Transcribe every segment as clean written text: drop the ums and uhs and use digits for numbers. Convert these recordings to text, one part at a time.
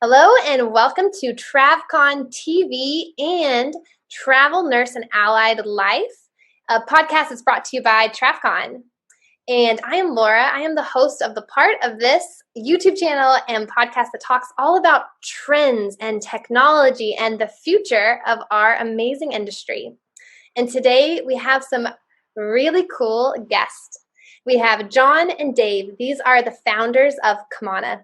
Hello and welcome to TravCon TV and Travel Nurse and Allied Life, a podcast that's brought to you by TravCon. And I am Laura. I am the host of the part of this YouTube channel and podcast that talks all about trends and technology and the future of our amazing industry. And today we have some really cool guests. We have John and Dave. These are the founders of Kamana.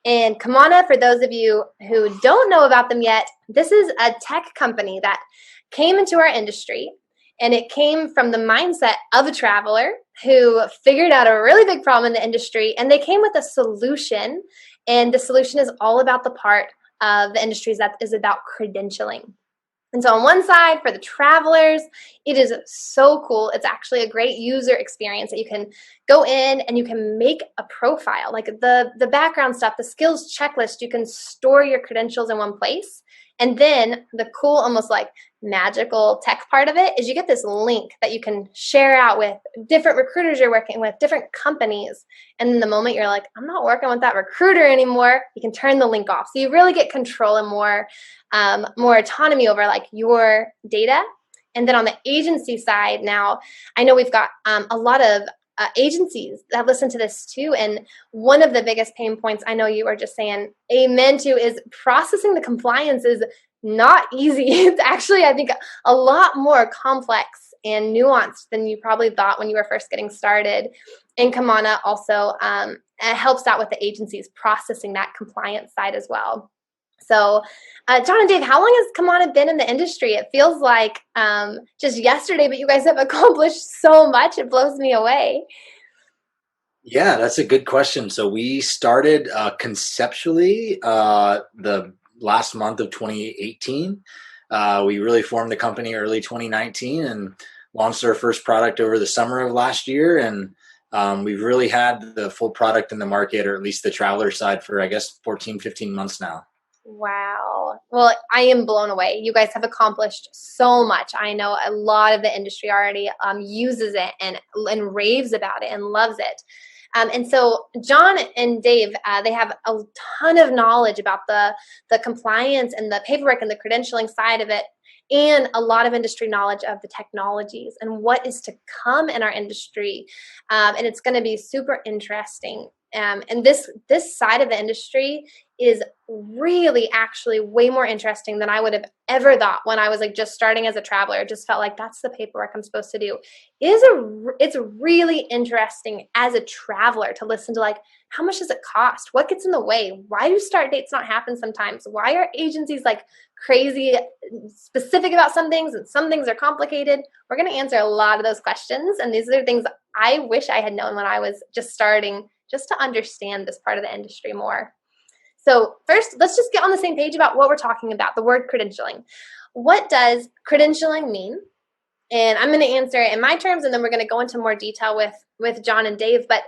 And Kamana, for those of you who don't know about them yet, this is a tech company that came into our industry, and it came from the mindset of a traveler who figured out a really big problem in the industry, and they came with a solution, and the solution is all about the part of the industry that is about credentialing. And so on one side, for the travelers, it is so cool. It's actually a great user experience that you can go in and you can make a profile, like the background stuff, the skills checklist. You can store your credentials in one place. And then the cool, almost like magical tech part of it is you get this link that you can share out with different recruiters you're working with, different companies. And then the moment you're like, I'm not working with that recruiter anymore, you can turn the link off. So you really get control and more autonomy over like your data. And then on the agency side, now I know we've got a lot of agencies that listen to this too. And one of the biggest pain points I know you are just saying amen to is processing the compliance is not easy. It's actually, I think, a lot more complex and nuanced than you probably thought when you were first getting started. And Kamana also helps out with the agencies processing that compliance side as well. So, John and Dave, how long has Kamana been in the industry? It feels like just yesterday, but you guys have accomplished so much. It blows me away. Yeah, that's a good question. So we started conceptually the last month of 2018. We really formed the company early 2019 and launched our first product over the summer of last year. And we've really had the full product in the market, or at least the traveler side, for, I guess, 14, 15 months now. Wow. Well, I am blown away. You guys have accomplished so much. I know a lot of the industry already uses it and raves about it and loves it. And so John and Dave, they have a ton of knowledge about the compliance and the paperwork and the credentialing side of it, and a lot of industry knowledge of the technologies and what is to come in our industry. And it's going to be super interesting. And this side of the industry is really actually way more interesting than I would have ever thought when I was like just starting as a traveler. It just felt like that's the paperwork I'm supposed to do. It's really interesting as a traveler to listen to like, how much does it cost? What gets in the way? Why do start dates not happen sometimes? Why are agencies like crazy specific about some things and some things are complicated? We're going to answer a lot of those questions. And these are things I wish I had known when I was just starting, just to understand this part of the industry more. So first, let's just get on the same page about what we're talking about, the word credentialing. What does credentialing mean? And I'm going to answer it in my terms, and then we're going to go into more detail with John and Dave. But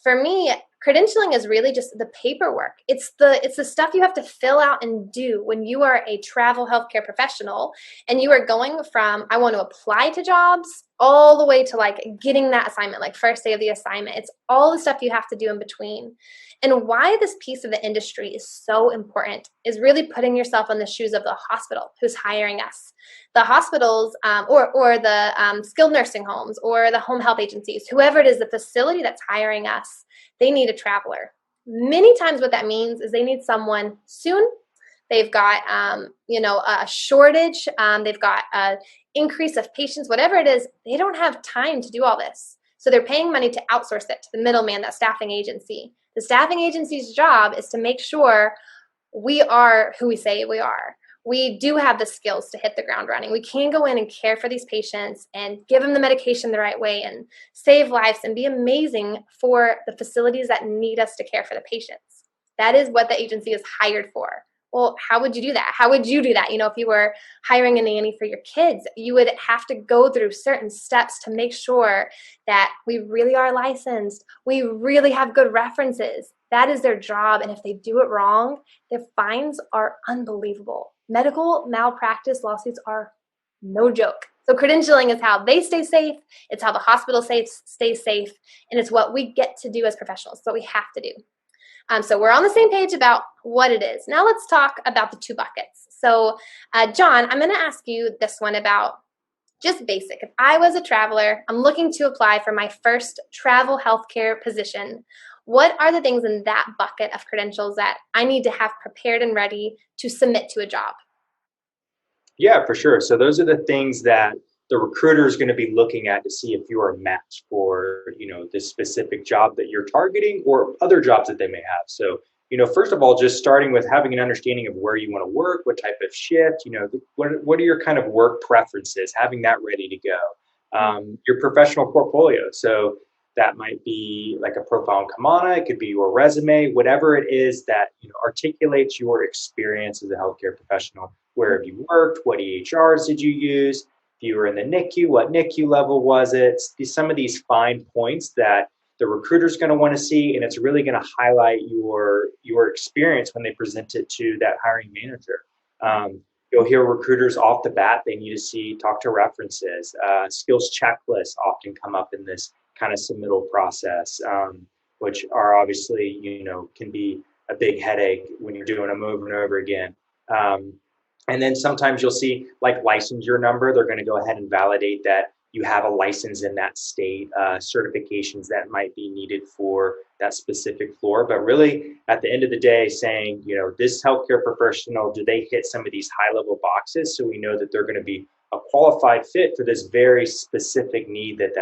for me, credentialing is really just the paperwork. It's the stuff you have to fill out and do when you are a travel healthcare professional and you are going from, I want to apply to jobs, all the way to like getting that assignment, like first day of the assignment. It's all the stuff you have to do in between. And why this piece of the industry is so important is really putting yourself in the shoes of the hospital who's hiring us. The hospitals or the skilled nursing homes or the home health agencies, whoever it is, the facility that's hiring us, they need a traveler. Many times what that means is they need someone soon. They've got, a shortage. They've got an increase of patients, whatever it is. They don't have time to do all this. So they're paying money to outsource it to the middleman, that staffing agency. The staffing agency's job is to make sure we are who we say we are. We do have the skills to hit the ground running. We can go in and care for these patients and give them the medication the right way and save lives and be amazing for the facilities that need us to care for the patients. That is what the agency is hired for. Well, how would you do that? How would you do that? If you were hiring a nanny for your kids, you would have to go through certain steps to make sure that we really are licensed. We really have good references. That is their job. And if they do it wrong, their fines are unbelievable. Medical malpractice lawsuits are no joke. So credentialing is how they stay safe. It's how the hospital stays safe. And it's what we get to do as professionals. It's what we have to do. So we're on the same page about what it is. Now let's talk about the two buckets. So John, I'm going to ask you this one about just basic. If I was a traveler, I'm looking to apply for my first travel healthcare position. What are the things in that bucket of credentials that I need to have prepared and ready to submit to a job? Yeah, for sure. So those are the things that the recruiter is going to be looking at to see if you are a match for, this specific job that you're targeting or other jobs that they may have. So, first of all, just starting with having an understanding of where you want to work, what type of shift, what are your kind of work preferences, having that ready to go. Your professional portfolio. So that might be like a profile on Kamana. It could be your resume, whatever it is that articulates your experience as a healthcare professional. Where have you worked? What EHRs did you use? If you were in the NICU, what NICU level was it? Some of these fine points that the recruiter is going to want to see, and it's really going to highlight your experience when they present it to that hiring manager. You'll hear recruiters off the bat, they need to talk to references. Skills checklists often come up in this kind of submittal process, which are obviously, can be a big headache when you're doing them over and over again. And then sometimes you'll see like licensure number. They're going to go ahead and validate that you have a license in that state, certifications that might be needed for that specific floor. But really, at the end of the day, saying, this healthcare professional, do they hit some of these high level boxes? So we know that they're going to be a qualified fit for this very specific need that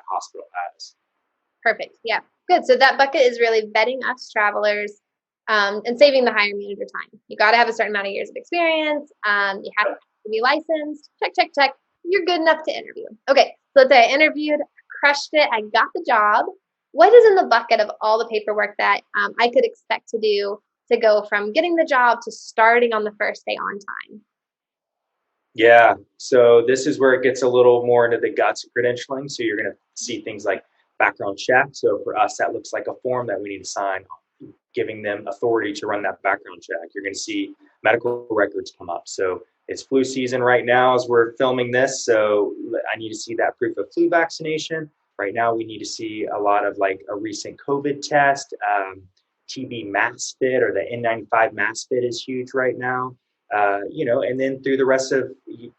hospital has. Perfect. Yeah, good. So that bucket is really vetting us travelers and saving the hiring manager time. You got to have a certain amount of years of experience. You have to be licensed. Check, check, check. You're good enough to interview. Okay, so let's say I interviewed, crushed it, I got the job. What is in the bucket of all the paperwork that I could expect to do to go from getting the job to starting on the first day on time? Yeah, so this is where it gets a little more into the guts of credentialing. So you're going to see things like background check. So for us, that looks like a form that we need to sign, giving them authority to run that background check. You're going to see medical records come up. So it's flu season right now as we're filming this. So I need to see that proof of flu vaccination. Right now, we need to see a lot of like a recent COVID test. TB mass fit or the N95 mass fit is huge right now. And then through the rest of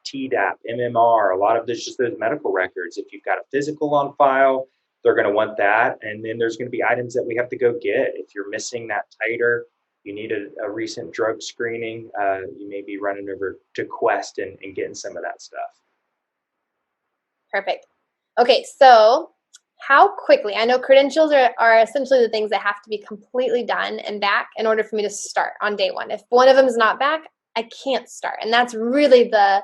TDAP, MMR, a lot of this just those medical records. If you've got a physical on file, they're going to want that. And then there's going to be items that we have to go get. If you're missing that titer, you need a recent drug screening, you may be running over to Quest and getting some of that stuff. Perfect. Okay, so how quickly, I know credentials are essentially the things that have to be completely done and back in order for me to start on day one. If one of them is not back, I can't start. And that's really the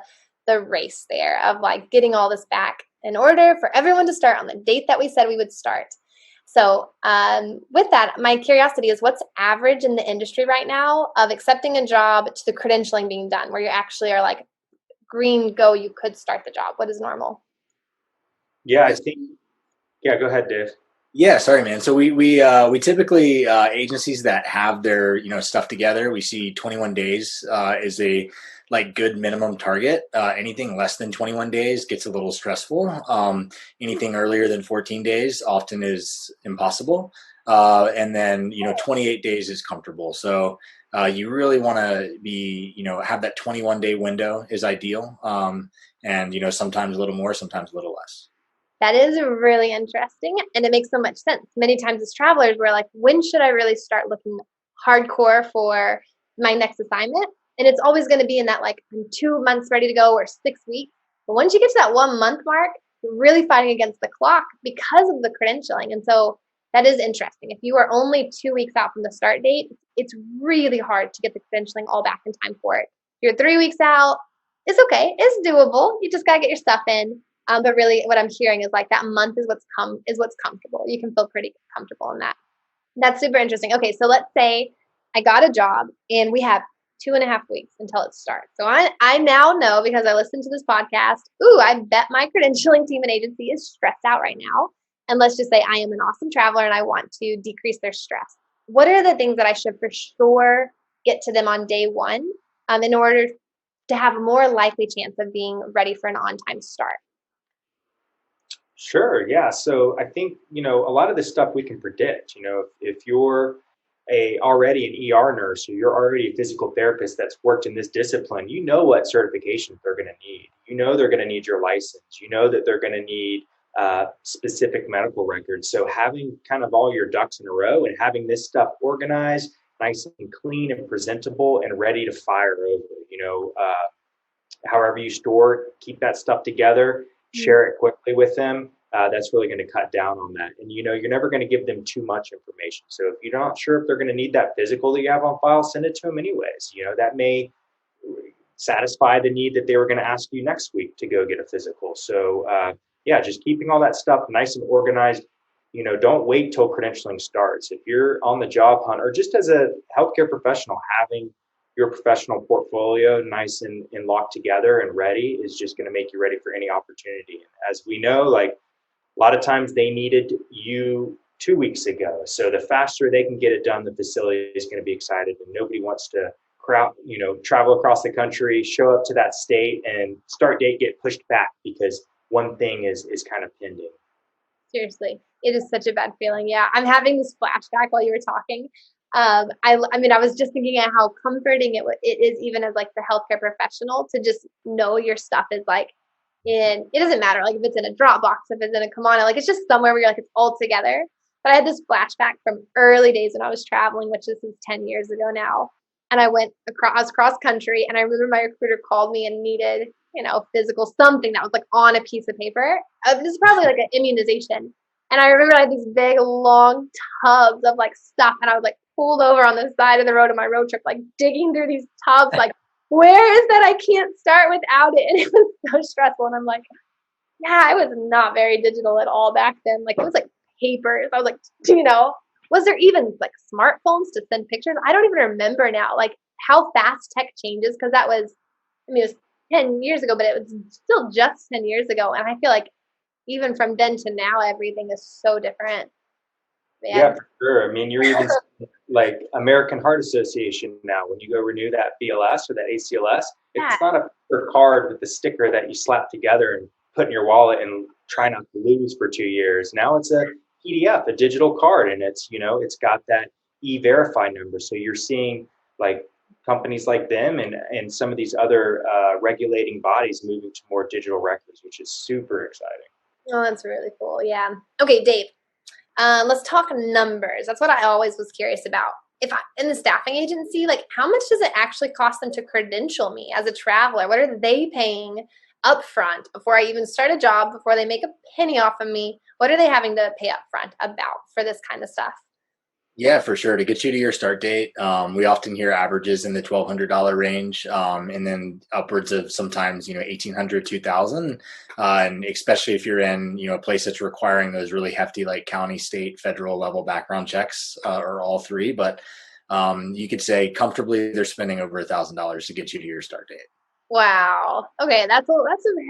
race there of like getting all this back in order for everyone to start on the date that we said we would start. So with that, my curiosity is what's average in the industry right now of accepting a job to the credentialing being done, where you actually are like green, go, you could start the job. What is normal? Yeah, go ahead, Dave. Yeah, sorry, man. So we typically agencies that have their stuff together, we see 21 days is a like good minimum target. Anything less than 21 days gets a little stressful. Anything earlier than 14 days often is impossible. And then 28 days is comfortable. So you really want to be have that 21-day window is ideal. And sometimes a little more, sometimes a little less. That is really interesting, and it makes so much sense. Many times as travelers, we're like, when should I really start looking hardcore for my next assignment? And it's always going to be in that like, I'm 2 months ready to go or 6 weeks. But once you get to that 1 month mark, you're really fighting against the clock because of the credentialing. And so that is interesting. If you are only 2 weeks out from the start date, it's really hard to get the credentialing all back in time for it. If you're 3 weeks out, it's okay. It's doable. You just got to get your stuff in. But really what I'm hearing is like that month is what's comfortable. You can feel pretty comfortable in that. That's super interesting. Okay, so let's say I got a job and we have 2.5 weeks until it starts. So I now know because I listened to this podcast, I bet my credentialing team and agency is stressed out right now. And let's just say I am an awesome traveler and I want to decrease their stress. What are the things that I should for sure get to them on day one in order to have a more likely chance of being ready for an on-time start? Sure. Yeah. So I think, a lot of this stuff we can predict, if you're already an ER nurse, or you're already a physical therapist that's worked in this discipline, you know what certifications they're going to need. You know they're going to need your license. You know that they're going to need specific medical records. So having kind of all your ducks in a row and having this stuff organized, nice and clean and presentable and ready to fire over. However you store it, keep that stuff together, share it quickly with them. That's really going to cut down on that. And you're never going to give them too much information. So if you're not sure if they're going to need that physical that you have on file, send it to them anyways. That may satisfy the need that they were going to ask you next week to go get a physical. So just keeping all that stuff nice and organized. Don't wait till credentialing starts. If you're on the job hunt, or just as a healthcare professional, having your professional portfolio nice and locked together and ready is just going to make you ready for any opportunity. And as we know, like a lot of times they needed you 2 weeks ago. So the faster they can get it done, the facility is going to be excited, and nobody wants to travel across the country, show up to that state, and start date get pushed back because one thing is kind of pending. Seriously, it is such a bad feeling. Yeah, I'm having this flashback while you were talking. I was just thinking of how comforting it is, even as like the healthcare professional, to just know your stuff is like it doesn't matter like if it's in a Dropbox, if it's in a Kamana, like it's just somewhere where you're like it's all together. But I had this flashback from early days when I was traveling, which this is 10 years ago now. And I was cross country, and I remember my recruiter called me and needed, physical something that was like on a piece of paper. This is probably like an immunization. And I remember I had these big, long tubs of like stuff, and I was like pulled over on the side of the road on my road trip, like digging through these tubs, like, where is that? I can't start without it. And it was so stressful. And I'm like, yeah, I was not very digital at all back then. Like it was like papers. I was like, was there even like smartphones to send pictures? I don't even remember now, like how fast tech changes. Cause it was 10 years ago, but it was still just 10 years ago. And I feel like even from then to now, everything is so different. Man. Yeah, for sure. I mean, you're even like American Heart Association now, when you go renew that BLS or that ACLS, it's not a paper card with the sticker that you slap together and put in your wallet and try not to lose for 2 years. Now it's a PDF, a digital card, and it's got that e-verify number. So you're seeing like companies like them and some of these other regulating bodies moving to more digital records, which is super exciting. Oh, that's really cool. Yeah. Okay, Dave. Let's talk numbers. That's what I always was curious about. If in the staffing agency, like how much does it actually cost them to credential me as a traveler? What are they paying upfront before I even start a job, before they make a penny off of me? What are they having to pay upfront about for this kind of stuff? Yeah, for sure. To get you to your start date, we often hear averages in the $1,200 range, and then upwards of sometimes, $1,800, $2,000. And especially if you're in, a place that's requiring those really hefty, like county, state, federal level background checks, or all three. But you could say comfortably they're spending over $1,000 to get you to your start date. Wow. Okay, that's a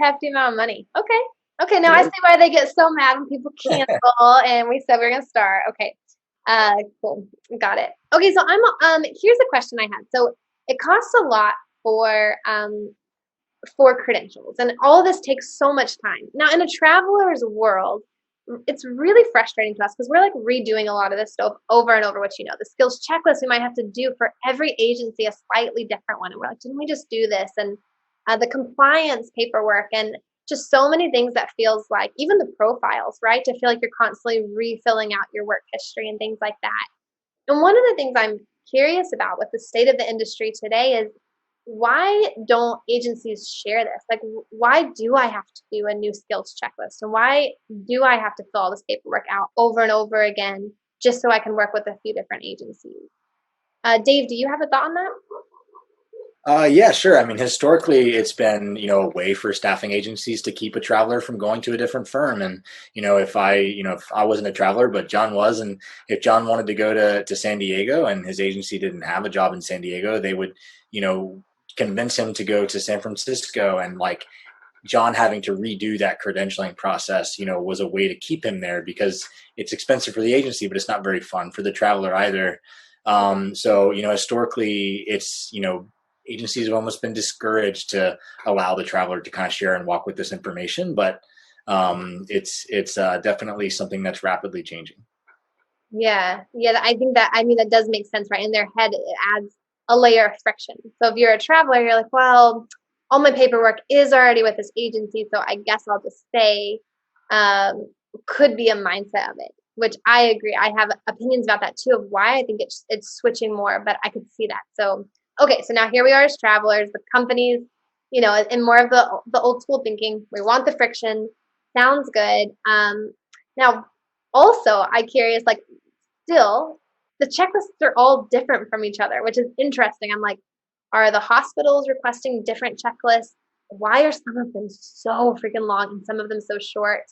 hefty amount of money. Okay. Now I see why they get so mad when people cancel, and we said we're gonna start. Okay. Cool. Got it. Okay. So here's a question I had. So it costs a lot for credentials, and all of this takes so much time. Now in a traveler's world, it's really frustrating to us because we're like redoing a lot of this stuff over and over, which, the skills checklist we might have to do for every agency, a slightly different one. And we're like, didn't we just do this? And the compliance paperwork and just so many things that feels like even the profiles, right? To feel like you're constantly refilling out your work history and things like that. And one of the things I'm curious about with the state of the industry today is, why don't agencies share this? Like, why do I have to do a new skills checklist? And why do I have to fill all this paperwork out over and over again just so I can work with a few different agencies? Dave, do you have a thought on that? Yeah, sure. I mean, historically, it's been, a way for staffing agencies to keep a traveler from going to a different firm. And, if I wasn't a traveler, but John was, and if John wanted to go to San Diego and his agency didn't have a job in San Diego, they would, convince him to go to San Francisco, and like John having to redo that credentialing process, was a way to keep him there, because it's expensive for the agency, but it's not very fun for the traveler either. So, historically it's, agencies have almost been discouraged to allow the traveler to kind of share and walk with this information, but it's definitely something that's rapidly changing. Yeah. I think that, I mean, that does make sense, right? In their head, it adds a layer of friction. So if you're a traveler, you're like, well, all my paperwork is already with this agency, so I guess I'll just stay. Um, could be a mindset of it, which I agree. I have opinions about that too, of why I think it's switching more, but I could see that. So okay, so now here we are as travelers, the companies, and more of the old school thinking. We want the friction. Sounds good. Now also I curious, like, still, the checklists are all different from each other, which is interesting. I'm like, are the hospitals requesting different checklists? Why are some of them so freaking long and some of them so short?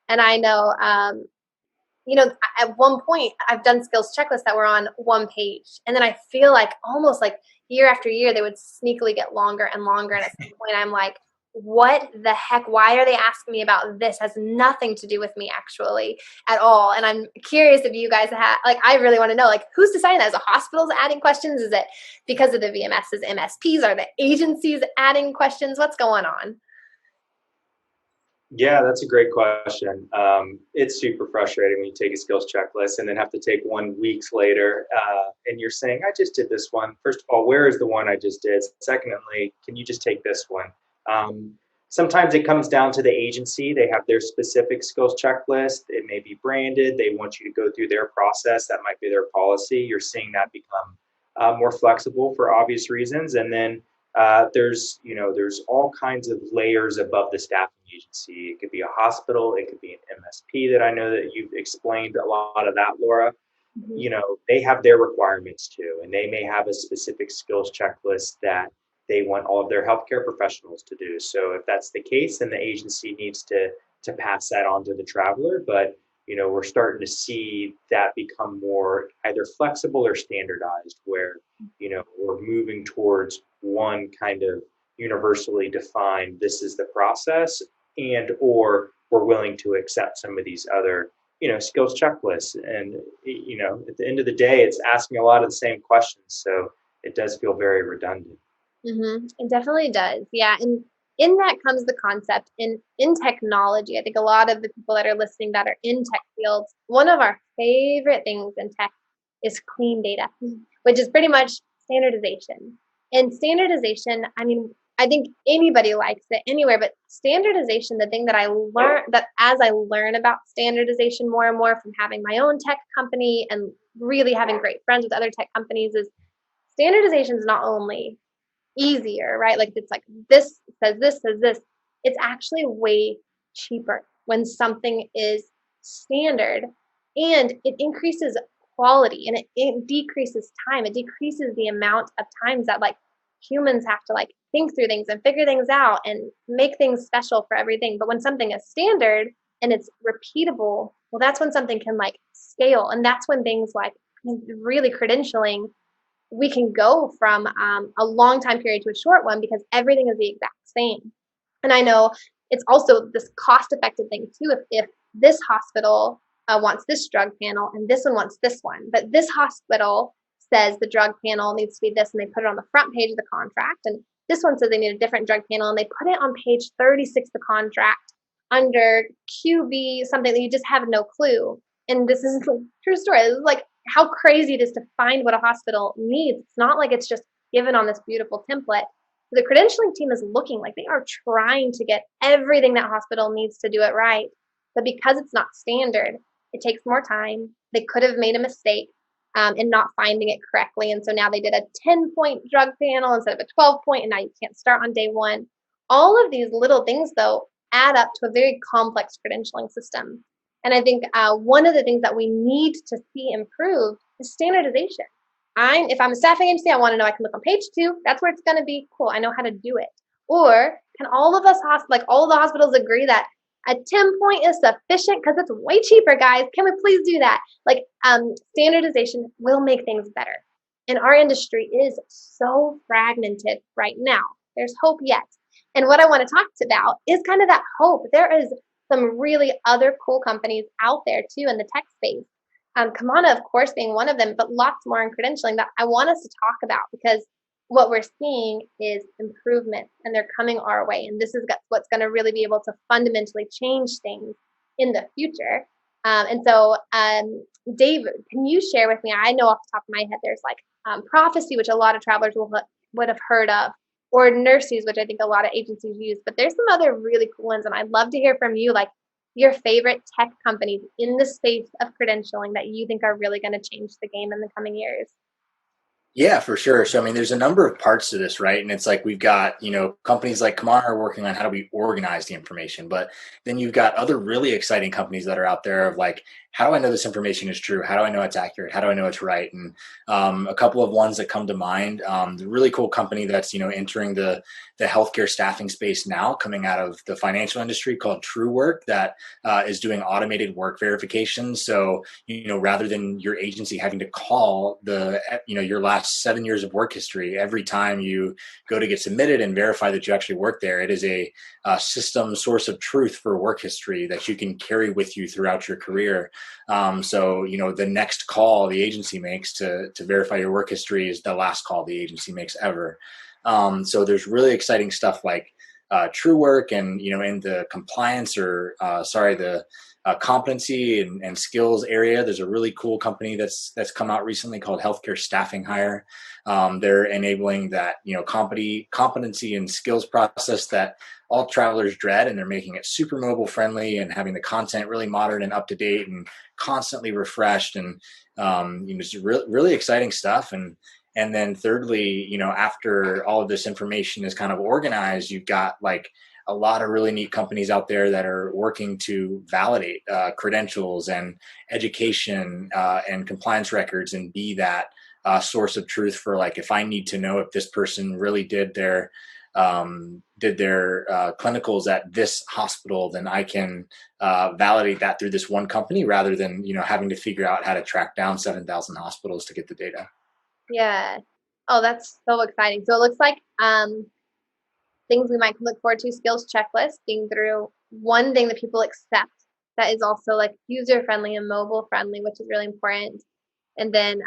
And I know, at one point I've done skills checklists that were on one page. And then I feel like almost like year after year, they would sneakily get longer and longer. And at some point I'm like, what the heck? Why are they asking me about this? Has nothing to do with me actually at all. And I'm curious if you guys have, like, I really want to know, like, who's deciding that? Is the hospitals adding questions? Is it because of the VMSs, MSPs? Are the agencies adding questions? What's going on? Yeah, that's a great question. It's super frustrating when you take a skills checklist and then have to take one weeks later, and you're saying, "I just did this one." First of all, where is the one I just did? Secondly, can you just take this one? Sometimes it comes down to the agency. They have their specific skills checklist. It may be branded. They want you to go through their process. That might be their policy. You're seeing that become more flexible for obvious reasons, and then there's all kinds of layers above the staffing agency. It could be a hospital, it could be an MSP that I know that you've explained a lot of that, Laura. Mhm. They have their requirements too, and they may have a specific skills checklist that they want all of their healthcare professionals to do. So if that's the case, then the agency needs to pass that on to the traveler. But we're starting to see that become more either flexible or standardized, where we're moving towards one kind of universally defined, this is the process, and or we're willing to accept some of these other skills checklists. And at the end of the day, it's asking a lot of the same questions, so it does feel very redundant. It definitely does. Yeah. And in that comes the concept in technology. I think a lot of the people that are listening that are in tech fields, one of our favorite things in tech is clean data, which is pretty much standardization. And standardization, I mean, I think anybody likes it anywhere, but standardization, the thing that I learned, that as I learn about standardization more and more from having my own tech company and really having great friends with other tech companies, is standardization is not only easier, right? Like, it's like this says this. It's actually way cheaper when something is standard, and it increases quality, and it decreases time. It decreases the amount of times that, like, humans have to, like, think through things and figure things out and make things special for everything. But when something is standard and it's repeatable, well, that's when something can, like, scale. And that's when things like really credentialing, we can go from a long time period to a short one because everything is the exact same. And I know it's also this cost effective thing too. If this hospital wants this drug panel and this one wants this one, but this hospital says the drug panel needs to be this, and they put it on the front page of the contract, and this one says they need a different drug panel and they put it on page 36 of the contract under QB, something that you just have no clue. And this is a true story. This is like how crazy it is to find what a hospital needs. It's not like it's just given on this beautiful template. The credentialing team is looking like they are trying to get everything that hospital needs to do it right. But because it's not standard, it takes more time. They could have made a mistake in not finding it correctly. And so now they did a 10-point drug panel instead of a 12-point, and now you can't start on day one. All of these little things, though, add up to a very complex credentialing system. And I think one of the things that we need to see improved is standardization. If I'm a staffing agency, I want to know I can look on page 2. That's where it's going to be. Cool. I know how to do it. Or can all of us, like all of the hospitals, agree that a 10-point is sufficient because it's way cheaper, guys? Can we please do that? Like, standardization will make things better. And our industry is so fragmented right now. There's hope yet. And what I want to talk about is kind of that hope. There is some really other cool companies out there too in the tech space. Kamana, of course, being one of them, but lots more in credentialing that I want us to talk about, because what we're seeing is improvement and they're coming our way. And this is what's going to really be able to fundamentally change things in the future. And so, Dave, can you share with me? I know off the top of my head, there's like prophecy, which a lot of travelers would have heard of, or nurses, which I think a lot of agencies use. But there's some other really cool ones, and I'd love to hear from you, like your favorite tech companies in the space of credentialing that you think are really going to change the game in the coming years. Yeah, for sure. So, I mean, there's a number of parts to this, right? And it's like we've got, companies like Kamana are working on how do we organize the information, but then you've got other really exciting companies that are out there of like, how do I know this information is true? How do I know it's accurate? How do I know it's right? And a couple of ones that come to mind, the really cool company that's, entering the healthcare staffing space now, coming out of the financial industry, called TrueWork, that is doing automated work verification. So, rather than your agency having to call your last 7 years of work history every time you go to get submitted and verify that you actually work there, it is a system source of truth for work history that you can carry with you throughout your career. So, the next call the agency makes to verify your work history is the last call the agency makes ever. So there's really exciting stuff like TrueWork, and in the compliance the competency and skills area. There's a really cool company that's come out recently called Healthcare Staffing Hire. They're enabling that competency and skills process that all travelers dread, and they're making it super mobile friendly and having the content really modern and up to date and constantly refreshed, and it's really exciting stuff. And then thirdly, after all of this information is kind of organized, you've got like a lot of really neat companies out there that are working to validate credentials and education and compliance records, and be that source of truth for, like, if I need to know if this person really did their clinicals at this hospital, then I can validate that through this one company, rather than having to figure out how to track down 7,000 hospitals to get the data. Yeah. Oh, that's so exciting. So it looks like things we might look forward to: skills checklist, being through one thing that people accept that is also like user friendly and mobile friendly, which is really important. And then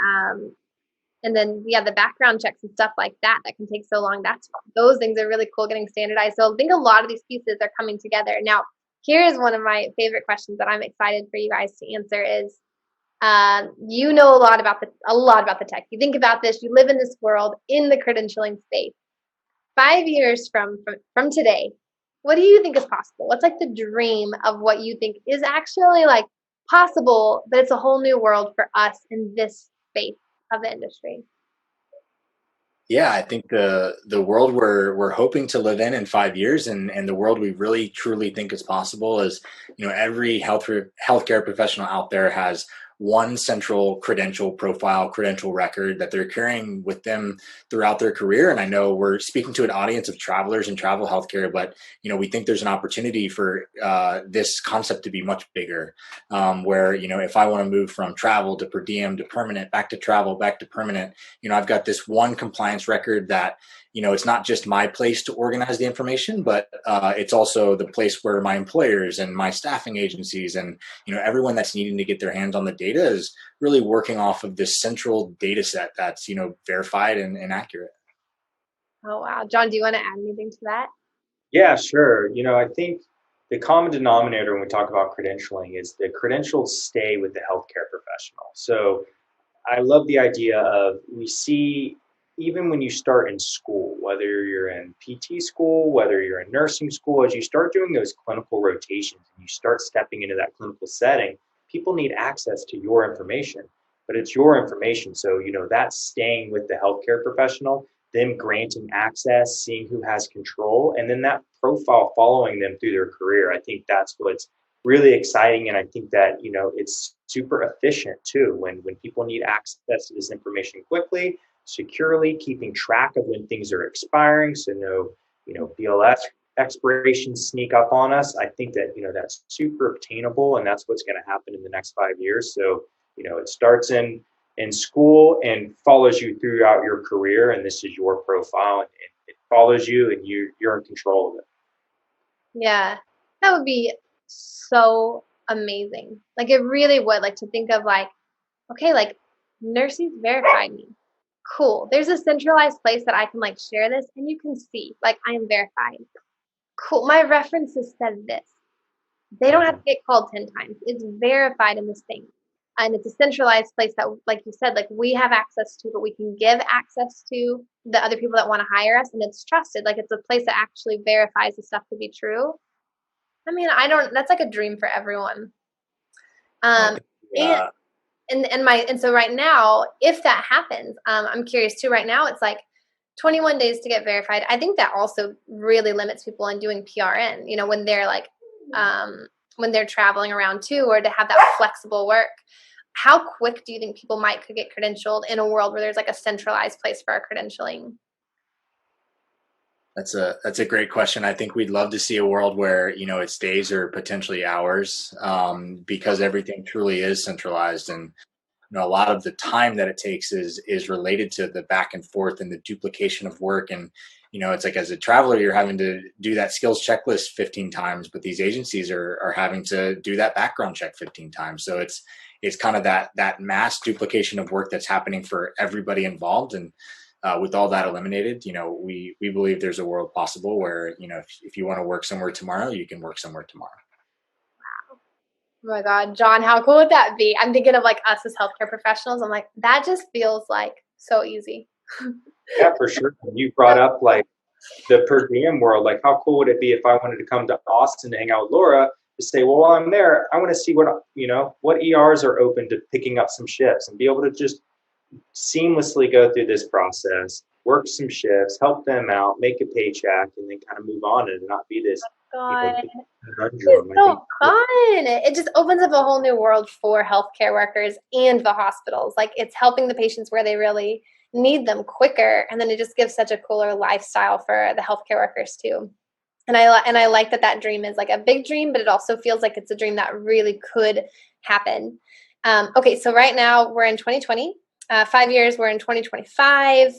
yeah, the background checks and stuff like that can take so long. Those things are really cool, getting standardized. So I think a lot of these pieces are coming together. Now, here is one of my favorite questions that I'm excited for you guys to answer is, you know a lot about the tech. You think about this, you live in this world in the credentialing space. 5 years from today, what do you think is possible? What's like the dream of what you think is actually like possible, but it's a whole new world for us in this space of the industry? Yeah, I think the world we're hoping to live in 5 years, and the world we really truly think is possible is, every healthcare professional out there has one central credential record that they're carrying with them throughout their career. And I know we're speaking to an audience of travelers and travel healthcare, but we think there's an opportunity for this concept to be much bigger, where if I want to move from travel to per diem to permanent, back to travel, back to permanent, I've got this one compliance record that it's not just my place to organize the information, but it's also the place where my employers and my staffing agencies and everyone that's needing to get their hands on the data is really working off of this central data set that's verified and accurate. Oh wow, John, do you want to add anything to that? Yeah, sure. I think the common denominator when we talk about credentialing is the credentials stay with the healthcare professional. So I love the idea of, we see, even when you start in school, whether you're in PT school, whether you're in nursing school, as you start doing those clinical rotations and you start stepping into that clinical setting, people need access to your information, but it's your information. So, that's staying with the healthcare professional, them granting access, seeing who has control, and then that profile following them through their career. I think that's what's really exciting. And I think that, it's super efficient too, when people need access to this information quickly, securely, keeping track of when things are expiring, so no BLS expirations sneak up on us. I think that that's super obtainable, and that's what's going to happen in the next 5 years. So it starts in school and follows you throughout your career, and this is your profile, and it follows you, and you're in control of it. Yeah, that would be so amazing. Like, it really would. Like, to think of like, okay, like, nurses verified me. Cool. There's a centralized place that I can like share this, and you can see like I am verified. Cool. My references said this. They don't have to get called 10 times. It's verified in this thing. And it's a centralized place that, like you said, like we have access to, but we can give access to the other people that want to hire us. And it's trusted. Like it's a place that actually verifies the stuff to be true. I mean, that's like a dream for everyone. I think, And so right now, if that happens, I'm curious too, right now it's like 21 days to get verified. I think that also really limits people in doing PRN, when they're like, when they're traveling around too, or to have that flexible work. How quick do you think people could get credentialed in a world where there's like a centralized place for our credentialing? That's a great question. I think we'd love to see a world where, it's days or potentially hours, because everything truly is centralized. And a lot of the time that it takes is related to the back and forth and the duplication of work. And it's like, as a traveler, you're having to do that skills checklist 15 times, but these agencies are having to do that background check 15 times. So it's kind of that mass duplication of work that's happening for everybody involved. And with all that eliminated, we believe there's a world possible where, if you want to work somewhere tomorrow, you can work somewhere tomorrow. Oh my God, John, how cool would that be? I'm thinking of like us as healthcare professionals. I'm like, that just feels like so easy. Yeah, for sure. You brought up like the per diem world. Like, how cool would it be if I wanted to come to Austin to hang out with Laura to say, well, while I'm there, I want to see what ERs are open to picking up some shifts and be able to just seamlessly go through this process, work some shifts, help them out, make a paycheck, and then kind of move on and not be this God, conundrum. it's so fun. It just opens up a whole new world for healthcare workers and the hospitals. Like it's helping the patients where they really need them quicker. And then it just gives such a cooler lifestyle for the healthcare workers too. And I like that dream is like a big dream, but it also feels like it's a dream that really could happen. Okay, so right now we're in 2020. 5 years, we're in 2025.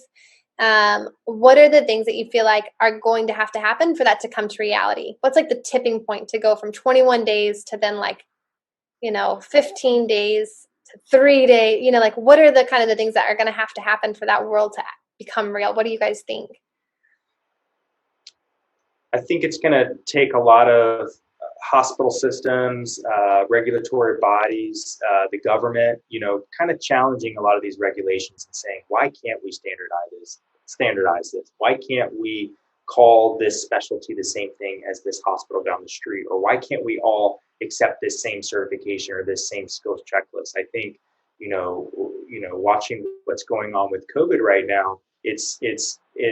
What are the things that you feel like are going to happen for that to come to reality? What's like the tipping point to go from 21 days to then 15 days to 3 days? Like what are the kind of the things that are going to happen for that world to become real? What do you guys think? I think it's going to take a lot of hospital systems, regulatory bodies, the government, kind of challenging a lot of these regulations and saying, why can't we standardize this? Why can't we call this specialty the same thing as this hospital down the street? Or why can't we all accept this same certification or this same skills checklist? I think, watching what's going on with COVID right now, it's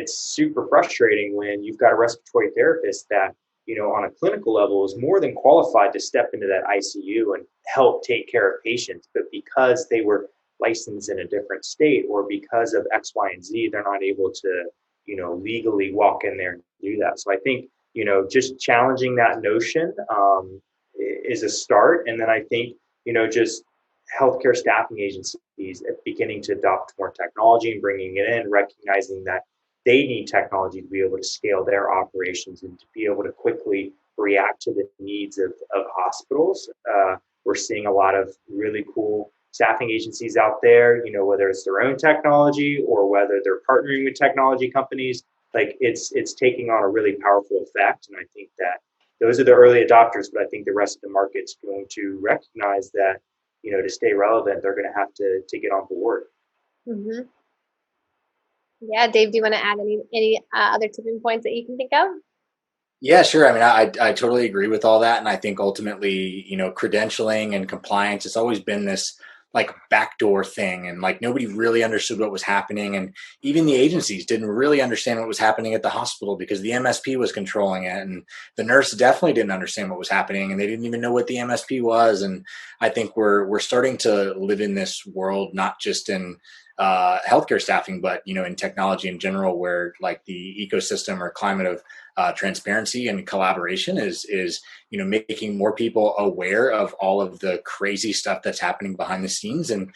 super frustrating when you've got a respiratory therapist that, on a clinical level is more than qualified to step into that ICU and help take care of patients. But because they were licensed in a different state or because of X, Y, and Z, they're not able to, legally walk in there and do that. So I think, just challenging that notion is a start. And then I think, just healthcare staffing agencies beginning to adopt more technology and bringing it in, recognizing that they need technology to be able to scale their operations and to be able to quickly react to the needs of hospitals. We're seeing a lot of really cool staffing agencies out there, whether it's their own technology or whether they're partnering with technology companies. Like it's taking on a really powerful effect. And I think that those are the early adopters, but I think the rest of the market's going to recognize that, to stay relevant, they're going to have to get on board. Mm-hmm. Yeah, Dave, do you want to add any other tipping points that you can think of? Yeah, sure. I mean, I totally agree with all that. And I think ultimately, credentialing and compliance, it's always been this like backdoor thing. And like nobody really understood what was happening. And even the agencies didn't really understand what was happening at the hospital because the MSP was controlling it. And the nurse definitely didn't understand what was happening. And they didn't even know what the MSP was. And I think we're starting to live in this world, not just in healthcare staffing, but in technology in general, where like the ecosystem or climate of transparency and collaboration is making more people aware of all of the crazy stuff that's happening behind the scenes and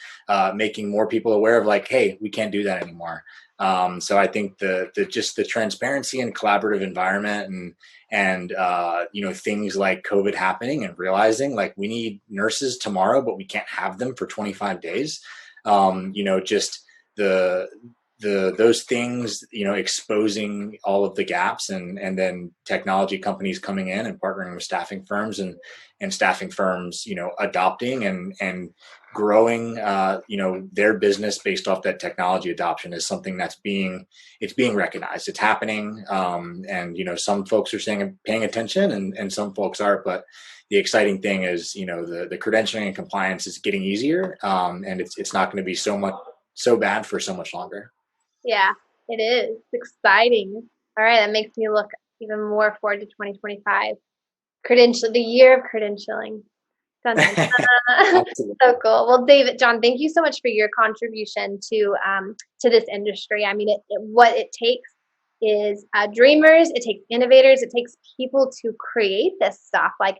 making more people aware of like, hey, we can't do that anymore. So I think the transparency and collaborative environment and things like COVID happening and realizing like we need nurses tomorrow, but we can't have them for 25 days. Just those things, exposing all of the gaps, and then technology companies coming in and partnering with staffing firms, and staffing firms, adopting and growing, their business based off that technology adoption is something that's being recognized. It's happening. And, some folks are paying attention, and some folks aren't, but the exciting thing is, the credentialing and compliance is getting easier. And it's not going to be so bad for so much longer. Yeah, it is. It's exciting. All right, that makes me look even more forward to 2025. The year of credentialing. Dun, dun, dun. So cool. Well, David, John, thank you so much for your contribution to this industry. I mean, what it takes is dreamers. It takes innovators. It takes people to create this stuff. Like,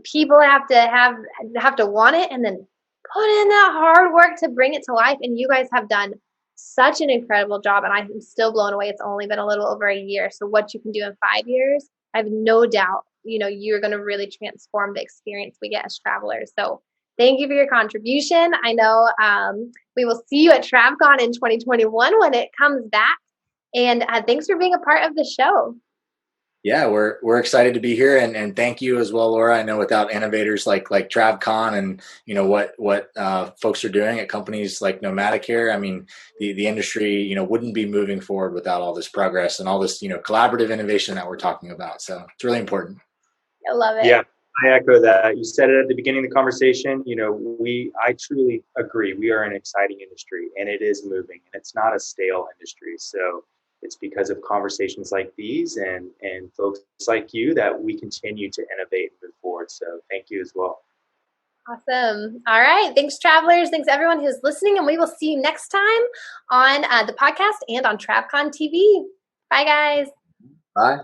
people have to want it, and then put in that hard work to bring it to life. And you guys have done such an incredible job, and I'm still blown away. It's only been a little over a year. So what you can do in 5 years, I have no doubt, you're going to really transform the experience we get as travelers. So thank you for your contribution. I know we will see you at TravCon in 2021 when it comes back. And thanks for being a part of the show. Yeah, we're excited to be here, and thank you as well, Laura. I know without innovators like TravCon, and what folks are doing at companies like Modica, I mean, the industry wouldn't be moving forward without all this progress and all this collaborative innovation that we're talking about. So it's really important. I love it. Yeah, I echo that. You said it at the beginning of the conversation. I truly agree. We are an exciting industry, and it is moving, and it's not a stale industry. So it's because of conversations like these and folks like you that we continue to innovate and move forward. So thank you as well. Awesome. All right. Thanks, travelers. Thanks, everyone who's listening. And we will see you next time on the podcast and on TravCon TV. Bye, guys. Bye.